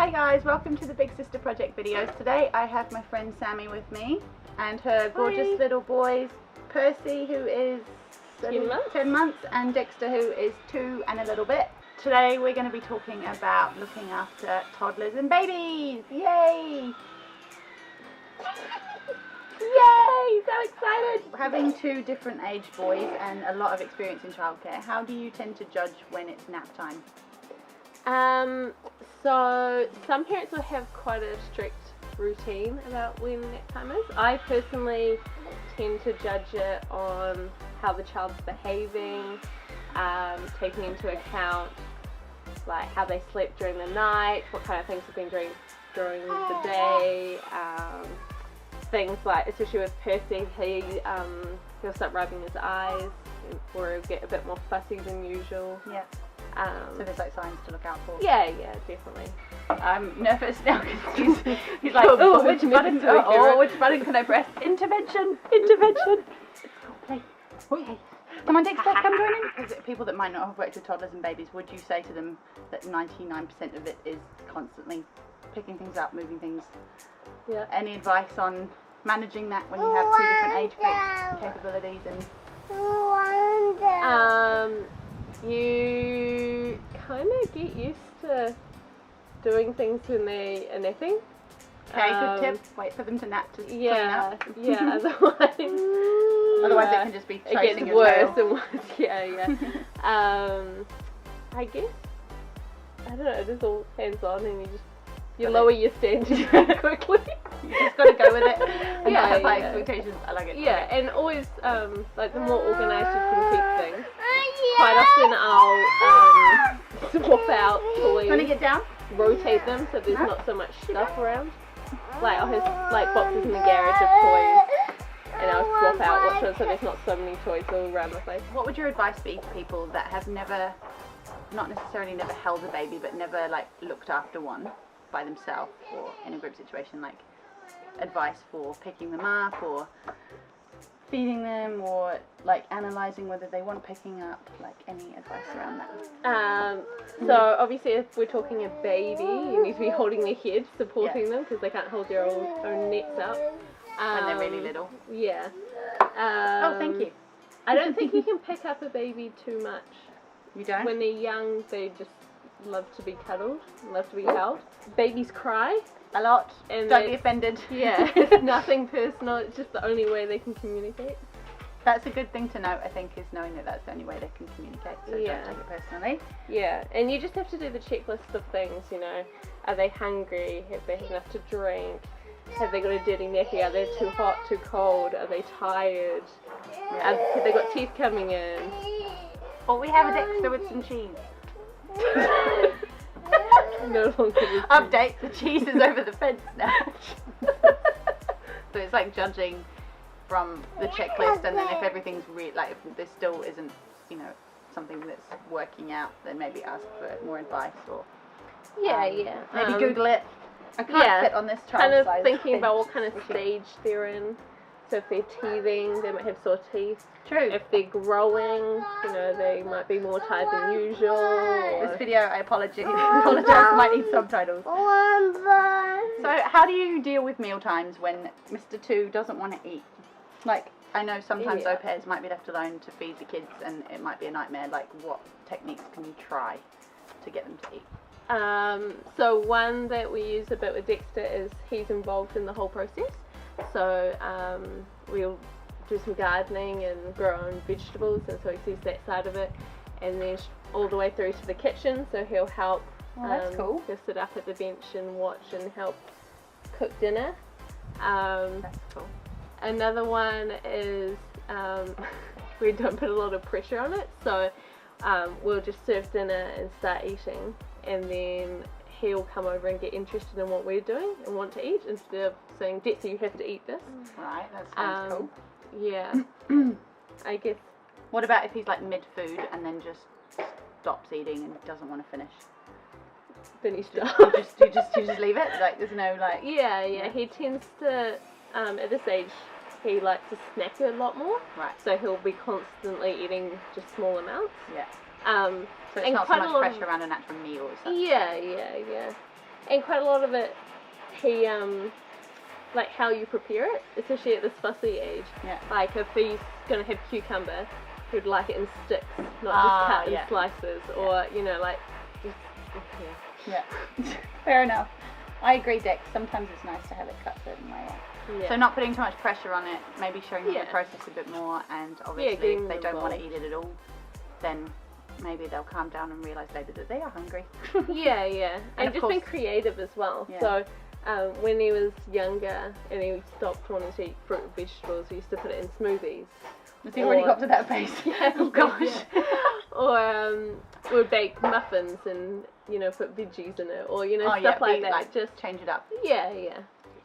Hi guys, welcome to the Big Sister Project videos. Today I have my friend Sami with me and her gorgeous little boys, Percy, who is 10 months, and Dexter, who is 2 and a little bit. Today we're going to be talking about looking after toddlers and babies. Yay! Yay! So excited! Having 2 different age boys and a lot of experience in childcare, how do you tend to judge when it's nap time? So some parents will have quite a strict routine about when nap time is. I personally tend to judge it on how the child's behaving, taking into account like how they slept during the night, what kind of things have been doing during the day. Things like, especially with Percy, he'll start rubbing his eyes, or he'll get a bit more fussy than usual. Yeah. So there's like signs to look out for. Yeah, definitely. I'm nervous now because he's like, oh, which button? Oh, which button can I press? Intervention! Intervention! Play. Okay. Come on, Dexter, come join in. Because people that might not have worked with toddlers and babies, would you say to them that 99% of it is constantly picking things up, moving things? Yeah. Any advice on managing that when you have 2 different age groups, capabilities, and? You kind of get used to doing things when they are napping. Okay, good tip. Wait for them to nap to clean up. Yeah. Otherwise, it can just be chasing it gets worse and worse. Yeah. I guess, I don't know. It's just all hands on, and you lower your standards very quickly. You just got to go with it and not have high expectations. I like it. Yeah, and always like the more organised you can keep things. Quite often I'll swap out toys. Want to get down? Rotate them so there's not so much stuff around. Like I'll have like boxes in the garage of toys, and I'll swap out which ones so there's not so many toys all around the place. What would your advice be to people that have never, not necessarily never held a baby, but never like looked after one by themselves or in a group situation? Like advice for picking them up or feeding them, or like analysing whether they want picking up, like any advice around that? So obviously if we're talking a baby, you need to be holding their head, supporting them, because they can't hold their own necks up. When they're really little. Yeah. Oh, thank you. I don't think you can pick up a baby too much. You don't? When they're young, they just love to be cuddled, love to be held. Babies cry. A lot. And don't be offended. Yeah, it's nothing personal, it's just the only way they can communicate. That's a good thing to know, I think, is knowing that that's the only way they can communicate, so don't take it personally. Yeah, and you just have to do the checklist of things, you know. Are they hungry? Have they had enough to drink? Have they got a dirty nappy? Are they too hot, too cold? Are they tired? Yeah. Have they got teeth coming in? Or we have a Dexter with some cheese. No longer update, the cheese is over the fence now. So it's like judging from the checklist, and then if everything's like if this still isn't, you know, something that's working out, then maybe ask for more advice, or maybe Google it. I can't fit on this child kind of size thinking bench. about what kind of stage they're in. So if they're teething, they might have sore teeth. True. If they're growing, you know, they might be more tired than usual. This video, I apologize, might need subtitles. So how do you deal with meal times when Mr. 2 doesn't want to eat? Like, I know sometimes au pairs might be left alone to feed the kids, and it might be a nightmare. Like, what techniques can you try to get them to eat? So one that we use a bit with Dexter is he's involved in the whole process. So we'll do some gardening and grow our own vegetables, and so he sees that side of it, and then all the way through to the kitchen, so he'll help. That's cool. He'll sit up at the bench and watch and help cook dinner. That's cool. Another one is we don't put a lot of pressure on it, so we'll just serve dinner and start eating, and then he'll come over and get interested in what we're doing and want to eat, instead of saying, Dexter, you have to eat this. Right, that sounds cool. Yeah. I guess. What about if he's like mid-food and then just stops eating and doesn't want to finish? Then he stops. You just leave it? Like, there's no like... Yeah. He tends to, at this age, he likes to snack a lot more. Right. So he'll be constantly eating just small amounts. Yeah. So it's not so much pressure around an actual meal. Yeah. And quite a lot of it, he, like how you prepare it, especially at this fussy age. Yeah. Like if he's going to have cucumber, he'd like it in sticks, not just cut in slices, or, you know, like, just, yeah. Fair enough. I agree, Dex. Sometimes it's nice to have it cut a certain way. Yeah. So not putting too much pressure on it, maybe showing them the process a bit more, and obviously if they don't want to eat it at all, then maybe they'll calm down and realise later that they are hungry. Yeah. And just being creative as well. Yeah. So when he was younger and he stopped wanting to eat fruit and vegetables, we used to put it in smoothies. Has he already got to that phase? Yeah, oh gosh. Yeah. Or we'd bake muffins and, you know, put veggies in it, or, you know, stuff like that. Like, just change it up. Yeah.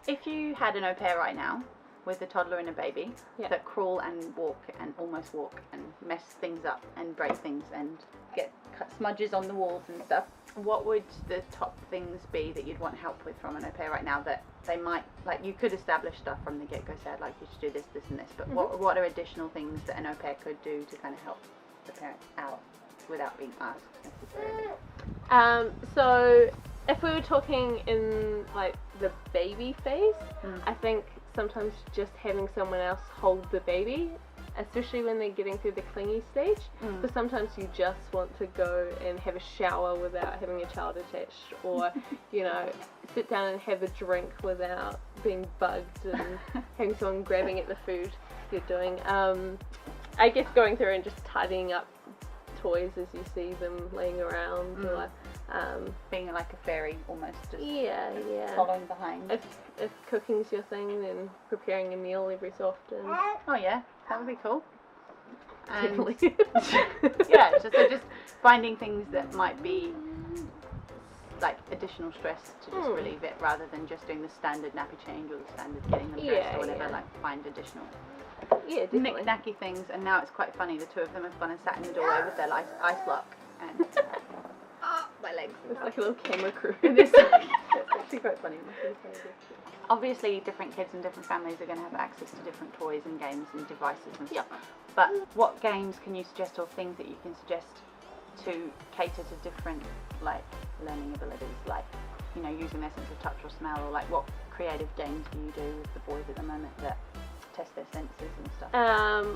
If you had an au pair right now with a toddler and a baby that crawl and walk and almost walk and mess things up and break things and get smudges on the walls and stuff, what would the top things be that you'd want help with from an au pair right now that they might, like, you could establish stuff from the get-go, say, I'd like you to do this, this and this, but what are additional things that an au pair could do to kind of help the parent out without being asked necessarily? So if we were talking in like the baby phase, I think sometimes just having someone else hold the baby, especially when they're getting through the clingy stage, because sometimes you just want to go and have a shower without having a child attached, or you know, sit down and have a drink without being bugged and having someone grabbing at the food you're doing. I guess going through and just tidying up toys as you see them laying around, or being like a fairy almost, just following behind. If cooking's your thing, then preparing a meal every so often. Oh yeah, that would be cool. And Definitely. just finding things that might be like additional stress to just relieve it, rather than just doing the standard nappy change or the standard getting them dressed or whatever. Like find additional knick-knacky things. And now it's quite funny, the two of them have gone and sat in the doorway with their ice block and my legs. It's like a little camera crew. It's actually quite funny. Obviously different kids and different families are going to have access to different toys and games and devices and stuff. But what games can you suggest, or things that you can suggest to cater to different like learning abilities, like, you know, using their sense of touch or smell, or like what creative games do you do with the boys at the moment that test their senses and stuff?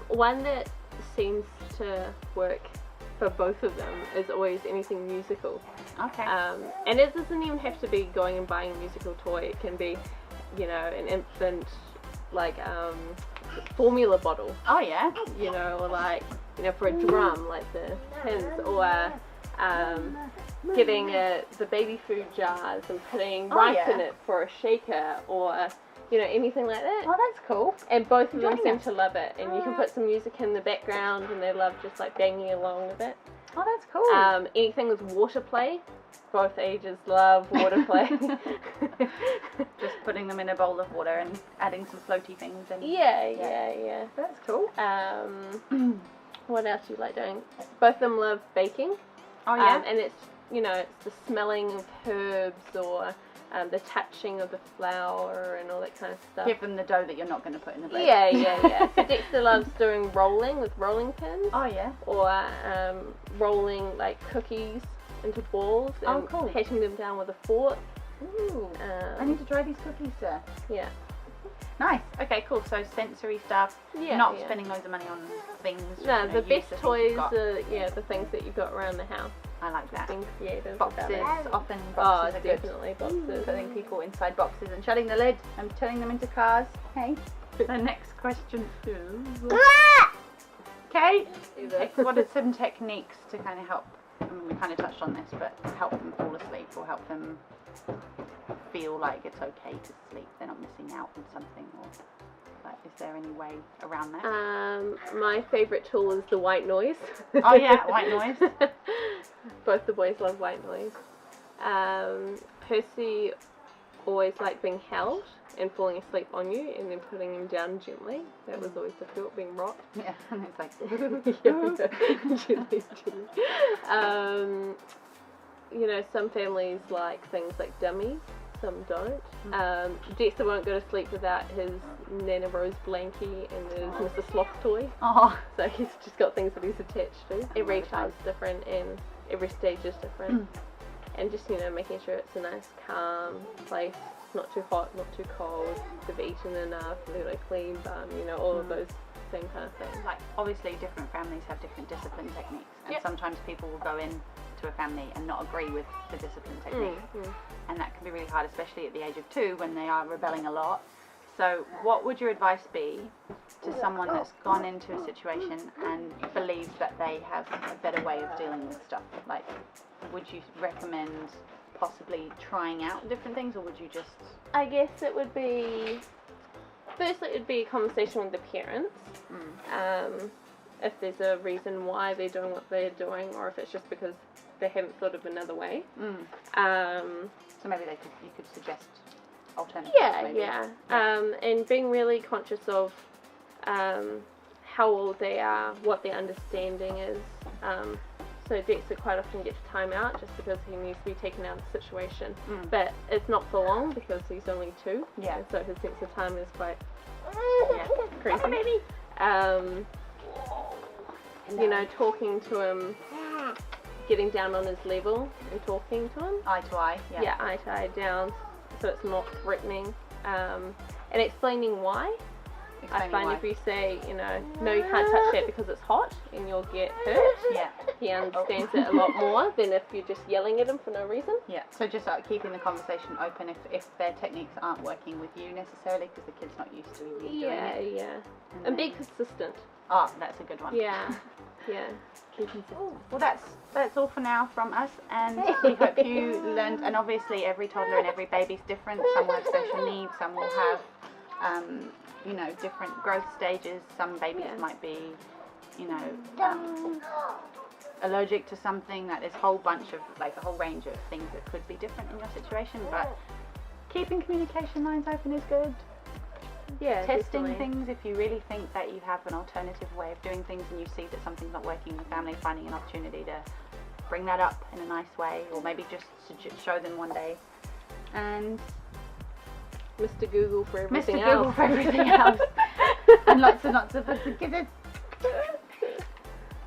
One that seems to work for both of them is always anything musical. Okay. And it doesn't even have to be going and buying a musical toy. It can be, you know, an infant like formula bottle. Oh yeah. You know, or like, you know, for a drum, like the pins, or getting the baby food jars and putting rice in it for a shaker, or, you know, anything like that. Oh, that's cool. And both of them seem to love it, and you can put some music in the background and they love just like banging along with it. Oh, that's cool. Anything with water play, both ages love water play. Just putting them in a bowl of water and adding some floaty things. And yeah. That's cool. What else do you like doing? Both of them love baking. Oh yeah. And it's, you know, it's the smelling of herbs, or the touching of the flour and all that kind of stuff. Give them the dough that you're not going to put in the bread. Yeah. So Dexter loves doing rolling with rolling pins. Oh yeah. Or rolling like cookies into balls and cool. patting them down with a fork. Ooh. I need to try these cookies, sir. Yeah. Nice. Okay, cool. So sensory stuff. Not spending loads of money on things. No, the best toys are the things that you've got around the house. I like that. Being creative. Boxes. Often boxes are definitely good. Boxes. Putting people inside boxes and shutting the lid and turning them into cars. Hey. The next question is... Okay. What are some techniques to kind of help? I mean, we kind of touched on this, but help them fall asleep, or help them feel like it's okay to sleep, they're not missing out on something, or like, is there any way around that? My favourite tool is the white noise. Oh yeah, white noise. Both the boys love white noise. Percy always liked being held and falling asleep on you and then putting him down gently. That was always difficult, being rocked. Yeah, and it's like... Gently. You know, some families like things like dummies, some don't. Dexter won't go to sleep without his Nana Rose blankie and his Mr. Sloth toy. Oh. So he's just got things that he's attached to. Every child's different and every stage is different. and just, you know, making sure it's a nice, calm place, not too hot, not too cold, they've eaten enough, they've got a clean bum, you know, all of those same kind of things. Like, obviously different families have different discipline techniques, and sometimes people will go in to a family and not agree with the discipline technique, and that can be really hard, especially at the age of 2 when they are rebelling a lot. So what would your advice be to someone that's gone into a situation and believes that they have a better way of dealing with stuff? Like, would you recommend possibly trying out different things, or would you just... I guess it would be, firstly it would be a conversation with the parents, if there's a reason why they're doing what they're doing, or if it's just because they haven't thought of another way. So maybe you could suggest alternatives. And being really conscious of how old they are, what their understanding is. So Dexter quite often gets time out just because he needs to be taken out of the situation, but it's not for long because he's only 2, and so his sense of time is quite crazy. You know, talking to him, getting down on his level and talking to him. Eye to eye. Yeah, eye to eye down, so it's not threatening, and explaining why. I find if you say, you know, no, you can't touch that because it's hot and you'll get hurt, he understands it a lot more than if you're just yelling at him for no reason. Yeah, so just keeping the conversation open if their techniques aren't working with you necessarily because the kid's not used to you doing it. And be consistent. Oh, that's a good one. Yeah. Keep consistent. Well, that's all for now from us, and we hope you learned. And obviously, every toddler and every baby's different. Some will have special needs. Some will have, you know, different growth stages. Some babies might be, you know, allergic to something. That there's a whole bunch of, like, a whole range of things that could be different in your situation. But keeping communication lines open is good. Yeah, testing definitely. things if you really think that you have an alternative way of doing things and you see that something's not working in the family, finding an opportunity to bring that up in a nice way, or maybe just show them one day. And Mr. Google for everything Mr. Google else. for everything else. And lots and lots of kisses.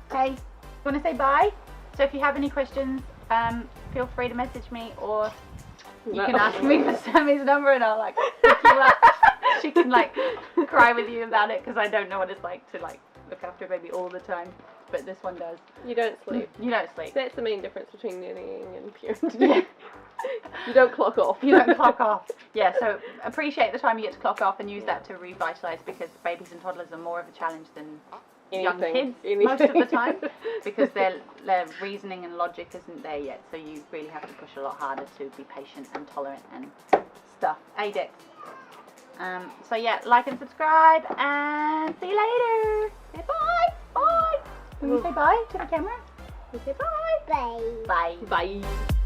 Okay, you want to say bye? So if you have any questions, feel free to message me, or you can ask me for Sammy's number and I'll like pick you up. She can like cry with you about it because I don't know what it's like to like look after a baby all the time, but this one does. You don't sleep. You don't sleep. That's the main difference between nannying and parenting. You don't clock off. You don't clock off. Yeah, so appreciate the time you get to clock off and use that to revitalise, because babies and toddlers are more of a challenge than young kids most of the time, because their reasoning and logic isn't there yet, so you really have to push a lot harder to be patient and tolerant and stuff. Dex. So yeah, like and subscribe, and see you later. Say bye. Bye. Can you say bye to the camera? You say bye. Bye. Bye. Bye.